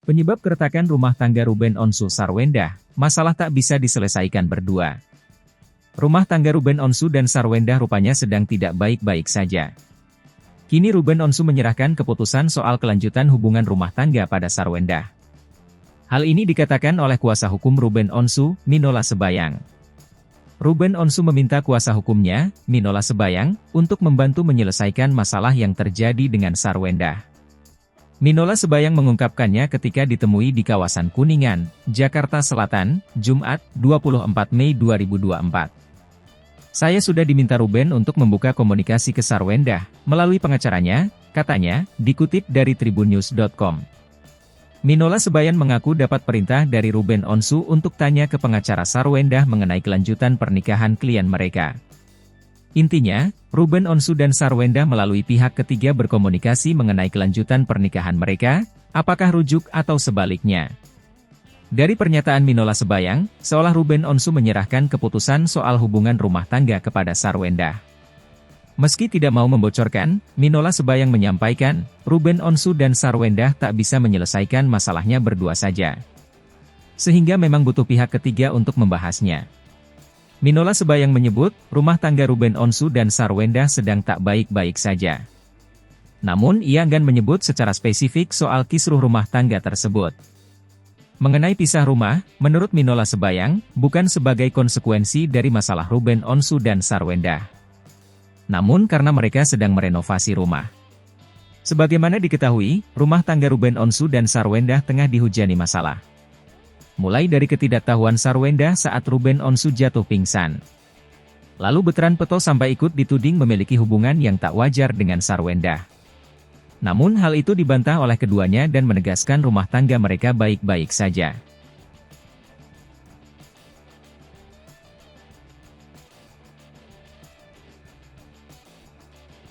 Penyebab keretakan rumah tangga Ruben Onsu Sarwendah, masalah tak bisa diselesaikan berdua. Rumah tangga Ruben Onsu dan Sarwendah rupanya sedang tidak baik-baik saja. Kini Ruben Onsu menyerahkan keputusan soal kelanjutan hubungan rumah tangga pada Sarwendah. Hal ini dikatakan oleh kuasa hukum Ruben Onsu, Minola Sebayang. Ruben Onsu meminta kuasa hukumnya, Minola Sebayang, untuk membantu menyelesaikan masalah yang terjadi dengan Sarwendah. Minola Sebayang mengungkapkannya ketika ditemui di kawasan Kuningan, Jakarta Selatan, Jumat, 24 Mei 2024. Saya sudah diminta Ruben untuk membuka komunikasi ke Sarwendah, melalui pengacaranya, katanya, dikutip dari tribunnews.com. Minola Sebayang mengaku dapat perintah dari Ruben Onsu untuk tanya ke pengacara Sarwendah mengenai kelanjutan pernikahan klien mereka. Intinya, Ruben Onsu dan Sarwendah melalui pihak ketiga berkomunikasi mengenai kelanjutan pernikahan mereka, apakah rujuk atau sebaliknya. Dari pernyataan Minola Sebayang, seolah Ruben Onsu menyerahkan keputusan soal hubungan rumah tangga kepada Sarwendah. Meski tidak mau membocorkan, Minola Sebayang menyampaikan, Ruben Onsu dan Sarwendah tak bisa menyelesaikan masalahnya berdua saja. Sehingga memang butuh pihak ketiga untuk membahasnya. Minola Sebayang menyebut, rumah tangga Ruben Onsu dan Sarwendah sedang tak baik-baik saja. Namun ia enggan menyebut secara spesifik soal kisruh rumah tangga tersebut. Mengenai pisah rumah, menurut Minola Sebayang, bukan sebagai konsekuensi dari masalah Ruben Onsu dan Sarwendah. Namun karena mereka sedang merenovasi rumah. Sebagaimana diketahui, rumah tangga Ruben Onsu dan Sarwendah tengah dihujani masalah. Mulai dari ketidaktahuan Sarwendah saat Ruben Onsu jatuh pingsan. Lalu Betran Peto sampai ikut dituding memiliki hubungan yang tak wajar dengan Sarwendah. Namun hal itu dibantah oleh keduanya dan menegaskan rumah tangga mereka baik-baik saja.